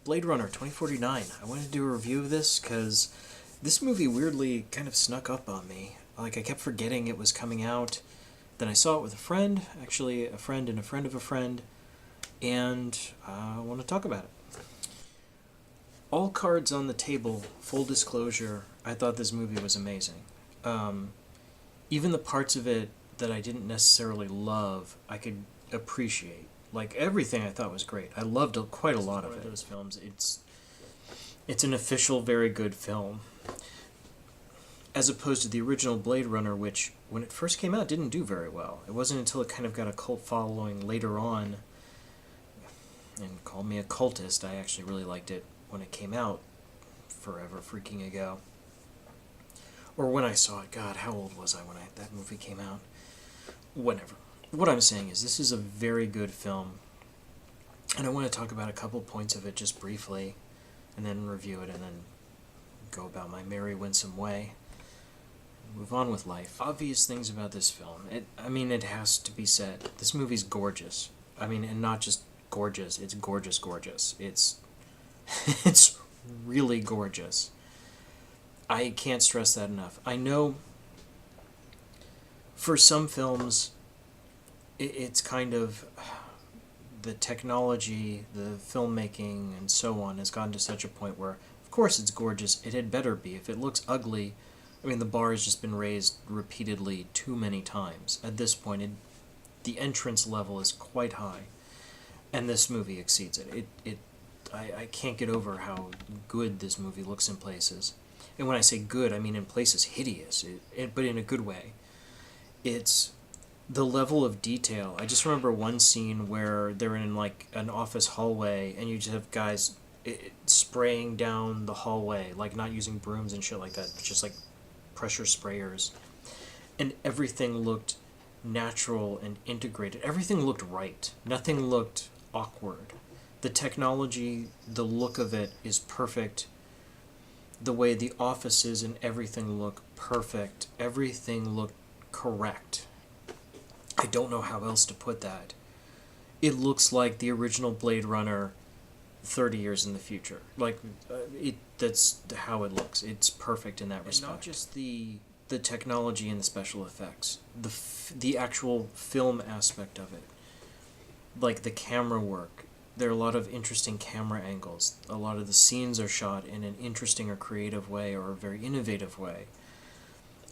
Blade Runner 2049. I wanted to do a review of this because this movie weirdly kind of snuck up on me. Like, I kept forgetting it was coming out. Then I saw it with a friend, actually a friend and a friend of a friend, and I want to talk about it. All cards on the table, full disclosure, I thought this movie was amazing. Even the parts of it that I didn't necessarily love, I could appreciate. Like, everything I thought was great. I loved quite a lot of it. Those films, it's an official, very good film. As opposed to the original Blade Runner, which, when it first came out, didn't do very well. It wasn't until it kind of got a cult following later on, and call me a cultist, I actually really liked it when it came out forever freaking ago. Or when I saw it. God, how old was I when that movie came out? Whatever. What I'm saying is this is a very good film, and I want to talk about a couple points of it just briefly, and then review it, and then go about my merry winsome way. Move on with life. Obvious things about this film. It has to be said. This movie's gorgeous. And not just gorgeous. It's gorgeous, gorgeous. It's really gorgeous. I can't stress that enough. I know for some films, it's kind of the technology, the filmmaking, and so on has gotten to such a point where, of course, it's gorgeous. It had better be. If it looks ugly, the bar has just been raised repeatedly too many times. At this point, the entrance level is quite high, and this movie exceeds it. I can't get over how good this movie looks in places. And when I say good, I mean in places hideous, but in a good way. It's the level of detail. I just remember one scene where they're in like an office hallway, and you just have guys spraying down the hallway, like not using brooms and shit like that, just like pressure sprayers, and everything looked natural and integrated. Everything looked right. Nothing looked awkward. The technology, the look of it is perfect. The way the offices and everything look perfect. Everything looked correct. I don't know how else to put that. It looks like the original Blade Runner 30 years in the future. That's how it looks. It's perfect in that respect. And not just the technology and the special effects. The actual film aspect of it. Like the camera work. There are a lot of interesting camera angles. A lot of the scenes are shot in an interesting or creative way, or a very innovative way.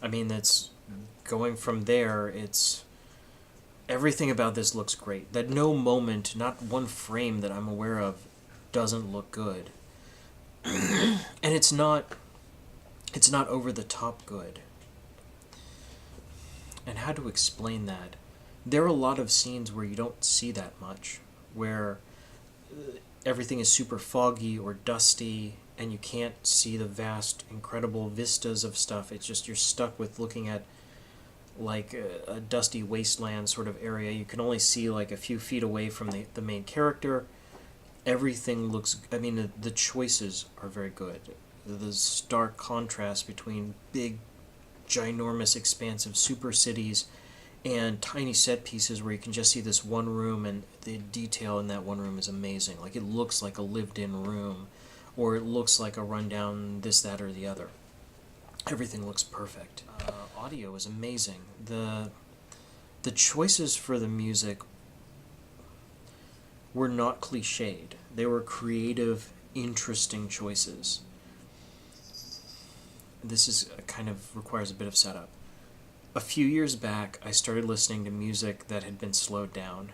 That's going from there, everything about this looks great. That no moment, not one frame that I'm aware of, doesn't look good. And it's not over the top good. And how to explain that? There are a lot of scenes where you don't see that much, where everything is super foggy or dusty, and you can't see the vast, incredible vistas of stuff. It's just you're stuck with looking at like a dusty wasteland sort of area. You can only see like a few feet away from the main character. Everything looks... the choices are very good. The stark contrast between big, ginormous, expansive super cities and tiny set pieces where you can just see this one room, and the detail in that one room is amazing. Like, it looks like a lived-in room, or it looks like a rundown this, that, or the other. Everything looks perfect. Audio is amazing. The choices for the music were not cliched. They were creative, interesting choices. This is kind of requires a bit of setup. A few years back, I started listening to music that had been slowed down,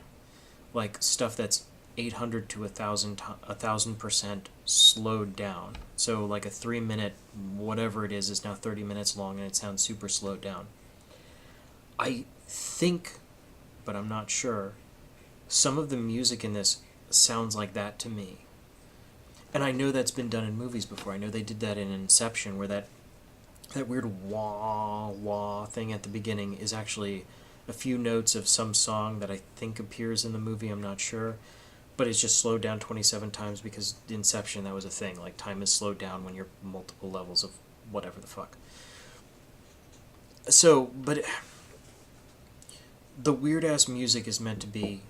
like stuff that's 800 to 1,000% slowed down. So like a 3-minute whatever it is now 30 minutes long, and it sounds super slowed down. I think, but I'm not sure, some of the music in this sounds like that to me. And I know that's been done in movies before. I know they did that in Inception, where that weird wah-wah thing at the beginning is actually a few notes of some song that I think appears in the movie, I'm not sure. But it's just slowed down 27 times because Inception, that was a thing. Like, time is slowed down when you're multiple levels of whatever the fuck. So, but the weird-ass music is meant to be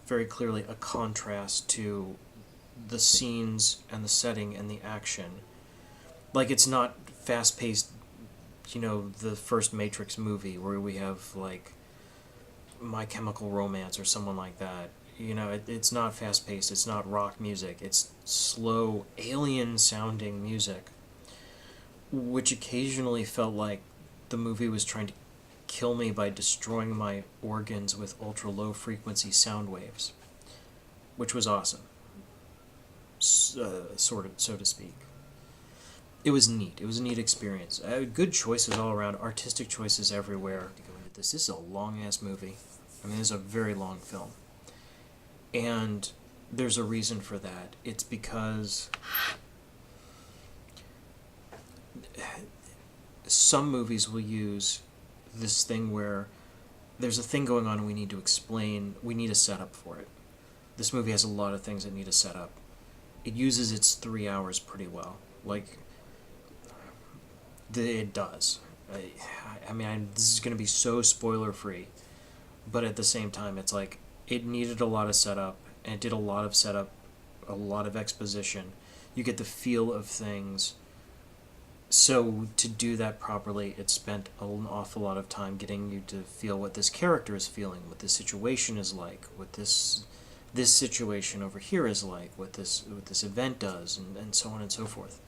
very clearly a contrast to the scenes and the setting and the action. Like, it's not fast paced, the first Matrix movie where we have, like, My Chemical Romance or someone like that. It's not fast paced, it's not rock music, it's slow, alien sounding music, which occasionally felt like the movie was trying to kill me by destroying my organs with ultra low frequency sound waves, which was awesome, sort of, so to speak. It was neat. It was a neat experience. Good choices all around, artistic choices everywhere. To go into this is a long ass movie. I mean, this is a very long film, and there's a reason for that. It's because some movies will use this thing where there's a thing going on and we need to explain, we need a setup for it. This movie has a lot of things that need a setup. It uses its 3 hours pretty well. Like, it does. I mean, this is going to be so spoiler free, but at the same time, it's like, it needed a lot of setup, and it did a lot of setup, a lot of exposition. You get the feel of things. So to do that properly, it spent an awful lot of time getting you to feel what this character is feeling, what this situation is like, what this situation over here is like, what this event does, and so on and so forth.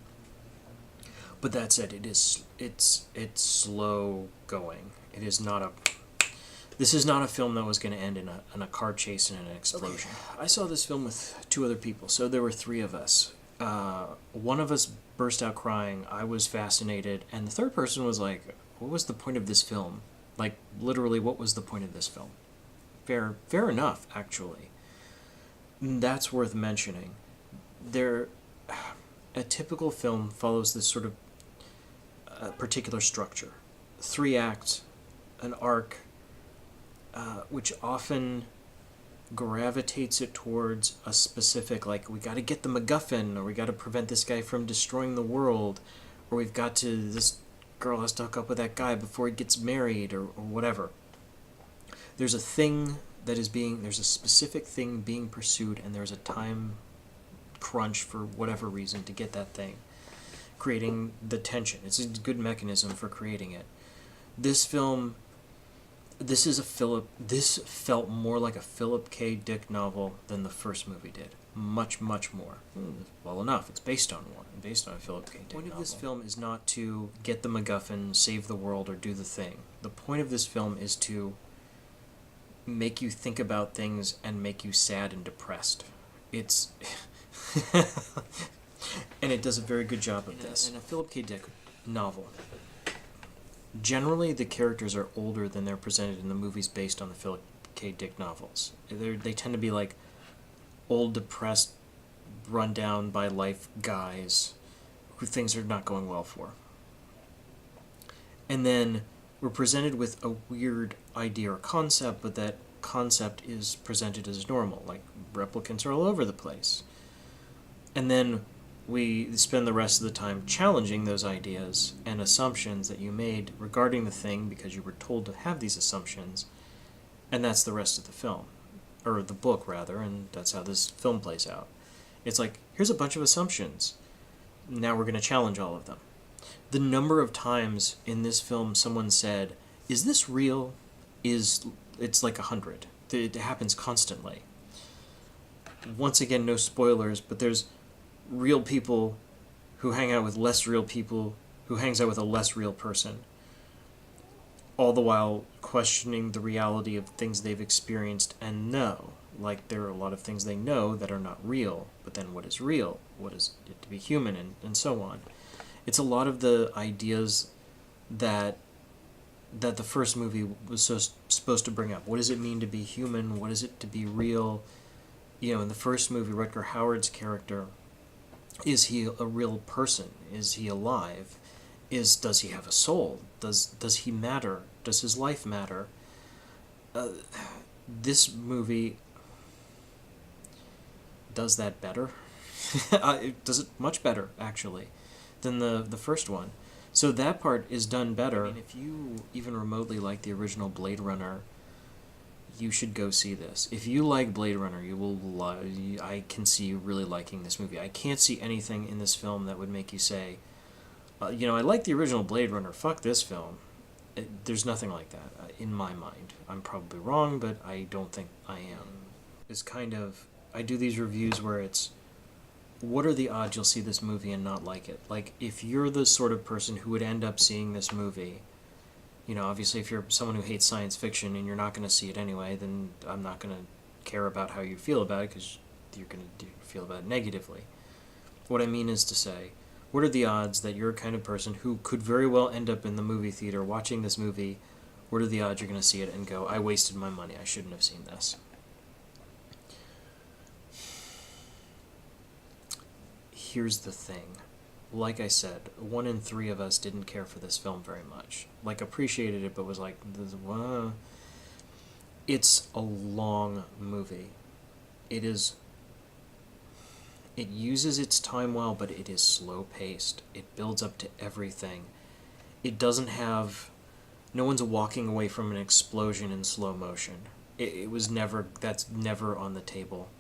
But that said, it's slow going. It is not a. This is not a film that was going to end in a car chase and an explosion. Okay. I saw this film with 2 other people, so there were 3 of us. One of us burst out crying. I was fascinated, and the third person was like, "What was the point of this film? Like, literally, what was the point of this film?" Fair enough, actually. That's worth mentioning. A typical film follows this sort of particular structure: 3 acts, an arc, which often gravitates it towards a specific, like, we got to get the MacGuffin, or we got to prevent this guy from destroying the world, or this girl has to hook up with that guy before he gets married, or whatever. There's a specific thing being pursued, and there's a time crunch for whatever reason to get that thing, creating the tension. It's a good mechanism for creating it. This film, this felt more like a Philip K. Dick novel than the first movie did. Much, much more. Well enough, it's based on a Philip K. Dick novel. The point of this film is not to get the MacGuffin, save the world, or do the thing. The point of this film is to make you think about things and make you sad and depressed. It's... and it does a very good job of this. In a Philip K. Dick novel, generally the characters are older than they're presented in the movies based on the Philip K. Dick novels. They tend to be like old, depressed, run down by life guys who things are not going well for. And then we're presented with a weird idea or concept, but that concept is presented as normal, like replicants are all over the place. And then we spend the rest of the time challenging those ideas and assumptions that you made regarding the thing because you were told to have these assumptions, and that's the rest of the film, or the book rather, and that's how this film plays out. It's like, here's a bunch of assumptions, now we're going to challenge all of them. The number of times in this film someone said, "Is this real?" It's like 100. It happens constantly. Once again, no spoilers, but there's real people who hang out with less real people who hangs out with a less real person, all the while questioning the reality of things they've experienced and know. Like, there are a lot of things they know that are not real, but then what is real? What is it to be human? And so on. It's a lot of the ideas that the first movie was supposed to bring up. What does it mean to be human? What is it to be real? In the first movie, Rutger Hauer's character, is he a real person? Is he alive? Does he have a soul? Does he matter? Does his life matter? This movie does that better. It does it much better, actually, than the first one. So that part is done better. I mean, if you even remotely like the original Blade Runner, you should go see this. If you like Blade Runner, you will love. I can see you really liking this movie. I can't see anything in this film that would make you say, I like the original Blade Runner. Fuck this film. There's nothing like that in my mind. I'm probably wrong, but I don't think I am. It's kind of, I do these reviews where it's, what are the odds you'll see this movie and not like it? Like, if you're the sort of person who would end up seeing this movie, obviously if you're someone who hates science fiction and you're not going to see it anyway, then I'm not going to care about how you feel about it, because you're going to feel about it negatively. What I mean is to say, what are the odds that you're a kind of person who could very well end up in the movie theater watching this movie? What are the odds you're going to see it and go, I wasted my money, I shouldn't have seen this? Here's the thing. Like I said, 1 in 3 of us didn't care for this film very much. Like, appreciated it, but was like, it's a long movie. It uses its time well, but it is slow paced. It builds up to everything. It doesn't have, no one's walking away from an explosion in slow motion. It was never, that's never on the table.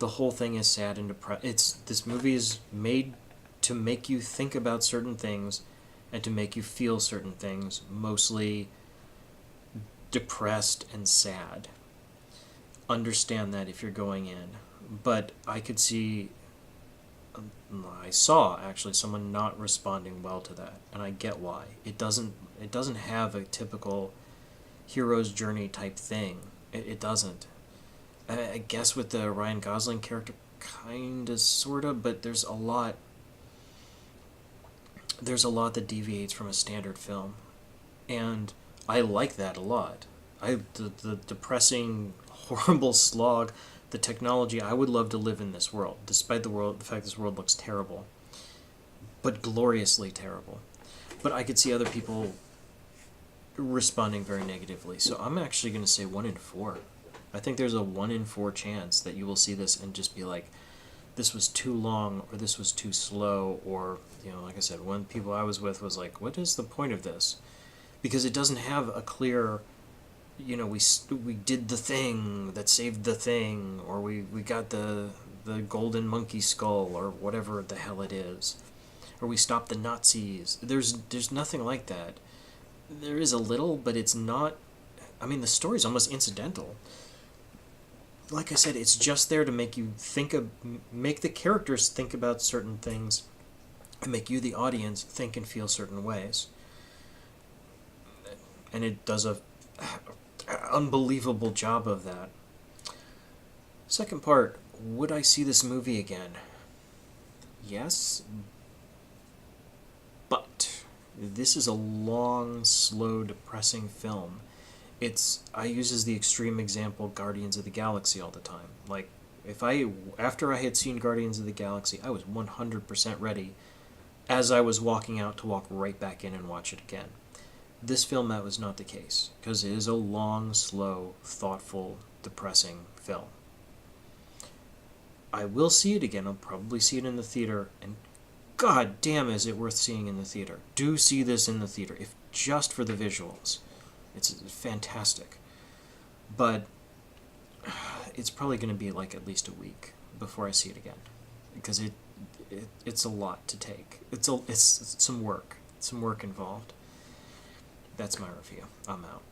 The whole thing is sad and depressed. This movie is made to make you think about certain things and to make you feel certain things, mostly depressed and sad. Understand that if you're going in. But I saw actually someone not responding well to that, and I get why. It doesn't have a typical hero's journey type thing. It doesn't. I guess with the Ryan Gosling character, kinda, sorta, but there's a lot that deviates from a standard film, and I like that a lot. The depressing, horrible slog, the technology. I would love to live in this world, despite the fact this world looks terrible, but gloriously terrible. But I could see other people responding very negatively, so I'm actually going to say 1 in 4. I think there's a 1 in 4 chance that you will see this and just be like, this was too long, or this was too slow, or, like I said, one people I was with was like, what is the point of this? Because it doesn't have a clear, we did the thing that saved the thing, or we got the golden monkey skull, or whatever the hell it is, or we stopped the Nazis. There's nothing like that. There is a little, but it's not, the story's almost incidental. Like I said, it's just there to make the characters think about certain things, and make you, the audience, think and feel certain ways. And it does a unbelievable job of that. Second part, would I see this movie again? Yes, but this is a long, slow, depressing film. I use as the extreme example Guardians of the Galaxy all the time. Like, after I had seen Guardians of the Galaxy, I was 100% ready as I was walking out to walk right back in and watch it again. This film, that was not the case, because it is a long, slow, thoughtful, depressing film. I will see it again. I'll probably see it in the theater, and god damn is it worth seeing in the theater. Do see this in the theater, if just for the visuals. It's fantastic. But it's probably going to be like at least a week before I see it again, because it's a lot to take. It's some work. Some work involved. That's my review. I'm out.